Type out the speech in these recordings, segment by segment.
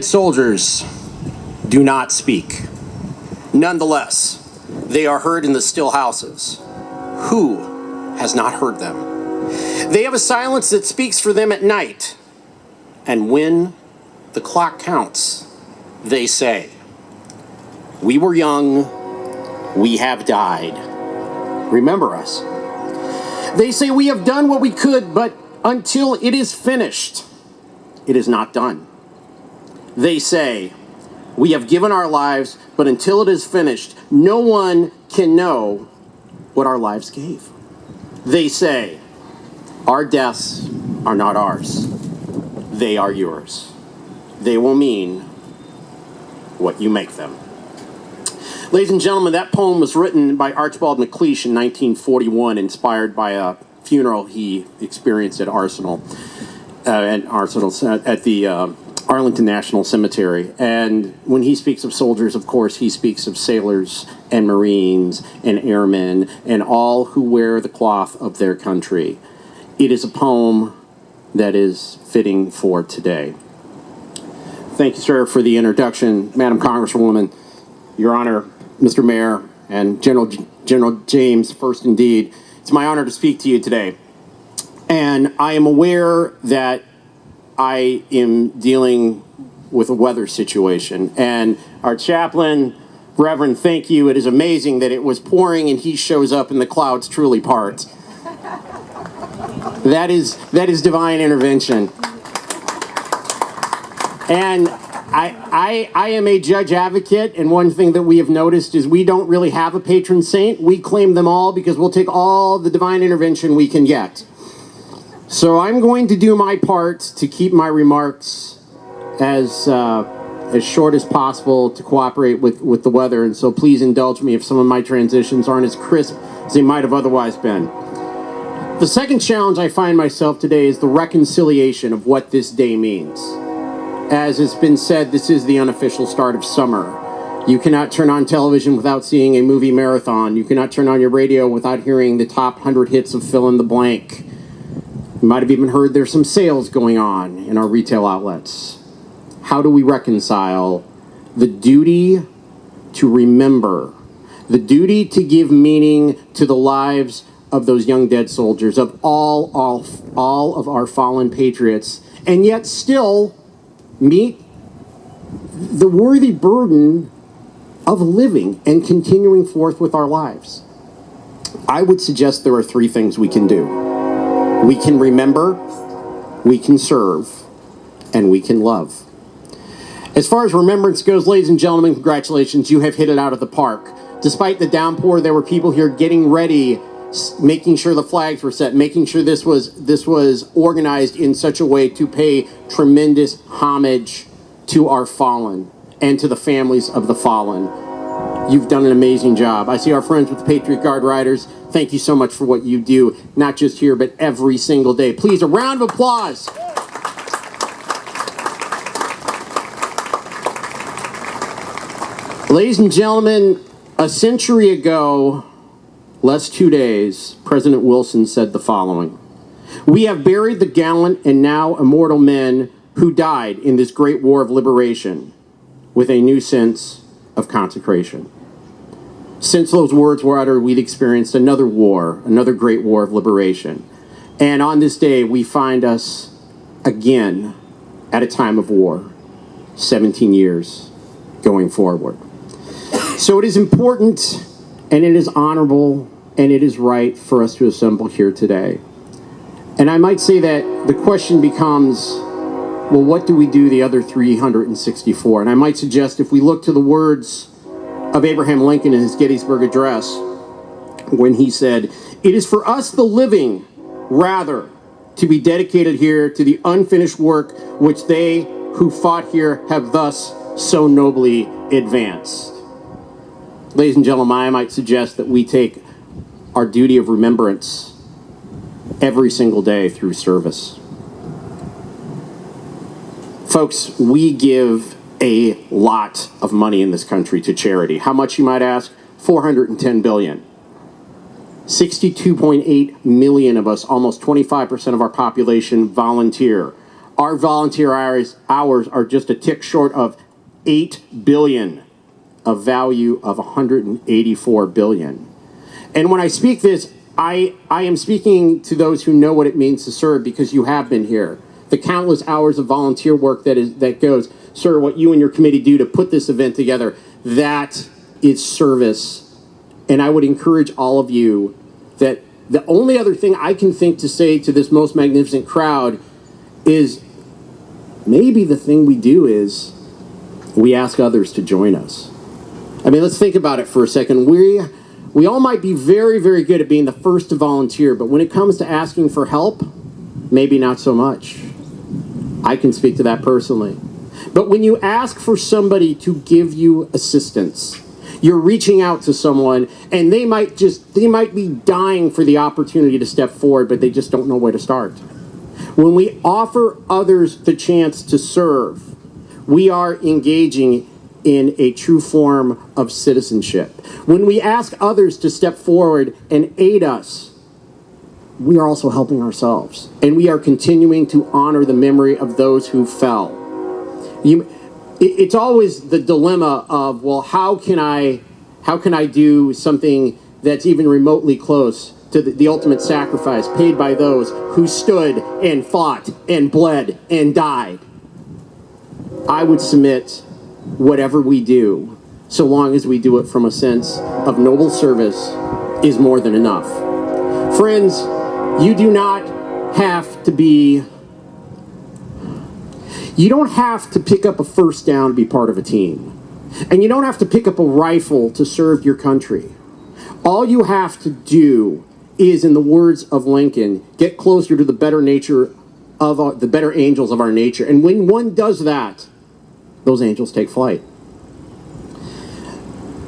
Soldiers do not speak. Nonetheless, they are heard in the still houses. Who has not heard them? They have a silence that speaks for them at night. And when the clock counts, they say, "We were young, we have died. Remember us." They say, "We have done what we could, but until it is finished, it is not done." They say, "We have given our lives, but until it is finished, no one can know what our lives gave." They say, "Our deaths are not ours. They are yours. They will mean what you make them." Ladies and gentlemen, that poem was written by Archibald MacLeish in 1941, inspired by a funeral he experienced at the Arlington National Cemetery. And when he speaks of soldiers, of course, he speaks of sailors and Marines and airmen and all who wear the cloth of their country. It is a poem that is fitting for today. Thank you, sir, for the introduction. Madam Congresswoman, Your Honor, Mr. Mayor, and General James, first indeed, it's my honor to speak to you today. And I am aware that I am dealing with a weather situation. And our chaplain, Reverend, thank you. It is amazing that it was pouring and he shows up and the clouds truly part. That is divine intervention. And I am a judge advocate, and one thing that we have noticed is we don't really have a patron saint. We claim them all because we'll take all the divine intervention we can get. So I'm going to do my part to keep my remarks as short as possible to cooperate with the weather, and so please indulge me if some of my transitions aren't as crisp as they might have otherwise been. The second challenge I find myself today is the reconciliation of what this day means. As has been said, this is the unofficial start of summer. You cannot turn on television without seeing a movie marathon. You cannot turn on your radio without hearing the top 100 hits of fill in the blank. You might have even heard there's some sales going on in our retail outlets. How do we reconcile the duty to remember, the duty to give meaning to the lives of those young dead soldiers, of all of our fallen patriots, and yet still meet the worthy burden of living and continuing forth with our lives? I would suggest there are three things we can do. We can remember, we can serve, and we can love. As far as remembrance goes, ladies and gentlemen, congratulations, you have hit it out of the park. Despite the downpour, there were people here getting ready, making sure the flags were set, making sure this was organized in such a way to pay tremendous homage to our fallen and to the families of the fallen. You've done an amazing job. I see our friends with the Patriot Guard Riders. Thank you so much for what you do, not just here, but every single day. Please, a round of applause. Ladies and gentlemen, a century ago, less 2 days, President Wilson said the following: "We have buried the gallant and now immortal men who died in this great war of liberation with a new sense of consecration." Since those words were uttered, we've experienced another war, another great war of liberation. And on this day, we find us again at a time of war, 17 years going forward. So it is important, and it is honorable, and it is right for us to assemble here today. And I might say that the question becomes, well, what do we do the other 364? And I might suggest if we look to the words of Abraham Lincoln in his Gettysburg Address, when he said, "It is for us the living, rather, to be dedicated here to the unfinished work which they who fought here have thus so nobly advanced." Ladies and gentlemen, I might suggest that we take our duty of remembrance every single day through service. Folks, we give a lot of money in this country to charity. How much, you might ask? $410 billion. 62.8 million of us, almost 25% of our population, volunteer. Our volunteer hours are just a tick short of 8 billion, a value of 184 billion. And when I speak this, I am speaking to those who know what it means to serve, because you have been here. The countless hours of volunteer work that goes, sir, what you and your committee do to put this event together, that is service. And I would encourage all of you that the only other thing I can think to say to this most magnificent crowd is maybe the thing we do is we ask others to join us. I mean, let's think about it for a second. We all might be very, very good at being the first to volunteer, but when it comes to asking for help, maybe not so much. I can speak to that personally. But when you ask for somebody to give you assistance, you're reaching out to someone, and they might be dying for the opportunity to step forward, but they just don't know where to start. When we offer others the chance to serve, we are engaging in a true form of citizenship. When we ask others to step forward and aid us, we are also helping ourselves, and we are continuing to honor the memory of those who fell. It's always the dilemma of, well, how can I do something that's even remotely close to the ultimate sacrifice paid by those who stood and fought and bled and died? I would submit whatever we do, so long as we do it from a sense of noble service, is more than enough. Friends, you do not have to be... You don't have to pick up a first down to be part of a team. And you don't have to pick up a rifle to serve your country. All you have to do is, in the words of Lincoln, get closer to the better nature of the better angels of our nature. And when one does that, those angels take flight.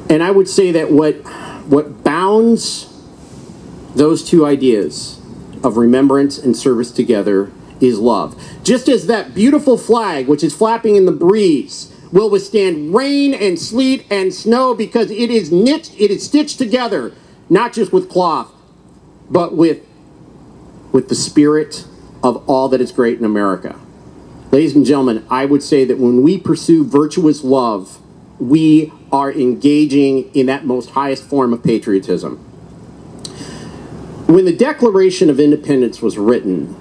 And I would say that what bounds those two ideas of remembrance and service together is love. Just as that beautiful flag, which is flapping in the breeze, will withstand rain and sleet and snow because it is stitched together, not just with cloth, but with the spirit of all that is great in America. Ladies and gentlemen, I would say that when we pursue virtuous love, we are engaging in that most highest form of patriotism. When the Declaration of Independence was written,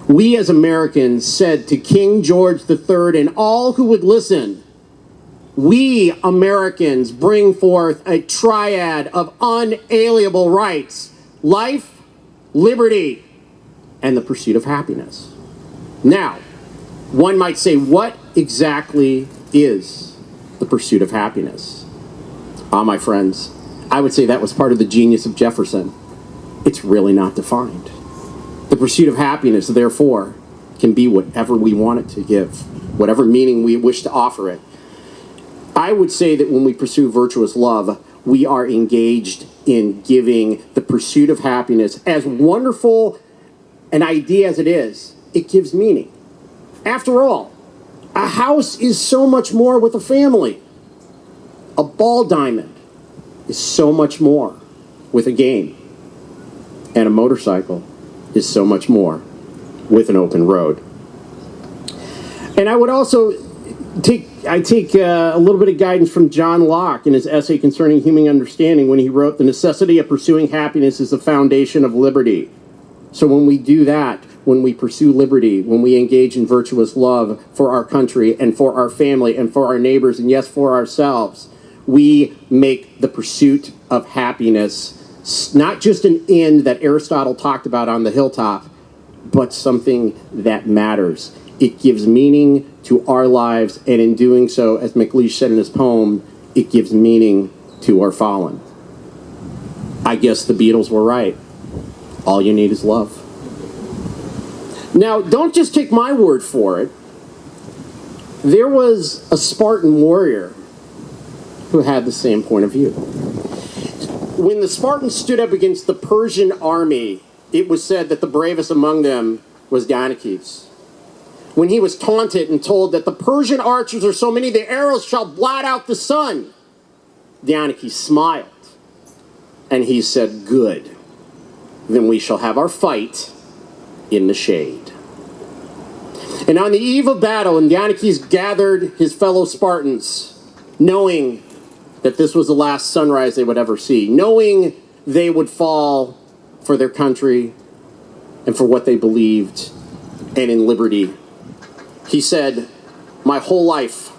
we as Americans said to King George III and all who would listen, we Americans bring forth a triad of unalienable rights: life, liberty, and the pursuit of happiness. Now, one might say, what exactly is the pursuit of happiness? My friends, I would say that was part of the genius of Jefferson. It's really not defined. The pursuit of happiness, therefore, can be whatever we want it to give, whatever meaning we wish to offer it. I would say that when we pursue virtuous love, we are engaged in giving the pursuit of happiness, as wonderful an idea as it is, it gives meaning. After all, a house is so much more with a family. A ball diamond is so much more with a game. And a motorcycle is so much more with an open road. And I would also take a little bit of guidance from John Locke in his essay concerning human understanding when he wrote, "The necessity of pursuing happiness is the foundation of liberty." So when we do that, when we pursue liberty, when we engage in virtuous love for our country and for our family and for our neighbors and, yes, for ourselves, we make the pursuit of happiness not just an end that Aristotle talked about on the hilltop, but something that matters. It gives meaning to our lives, and in doing so, as McLeish said in his poem, it gives meaning to our fallen. I guess the Beatles were right. All you need is love. Now, don't just take my word for it. There was a Spartan warrior who had the same point of view. When the Spartans stood up against the Persian army, it was said that the bravest among them was Dionysus. When he was taunted and told that the Persian archers are so many, the arrows shall blot out the sun, Dionysus smiled, and he said, "Good, then we shall have our fight in the shade." And on the eve of battle, Andronicus gathered his fellow Spartans, knowing that this was the last sunrise they would ever see, knowing they would fall for their country and for what they believed and in liberty. He said, "My whole life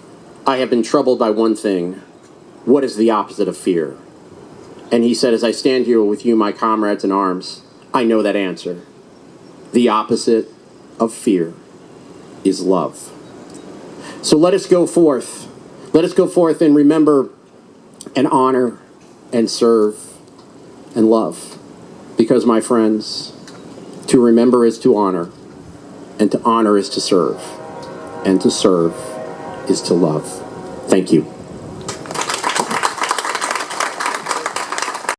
I have been troubled by one thing. What is the opposite of fear?" And he said, "As I stand here with you, my comrades in arms, I know that answer. The opposite of fear is love." So let us go forth. Let us go forth and remember and honor and serve and love. Because, my friends, to remember is to honor, and to honor is to serve, and to serve is to love. Thank you.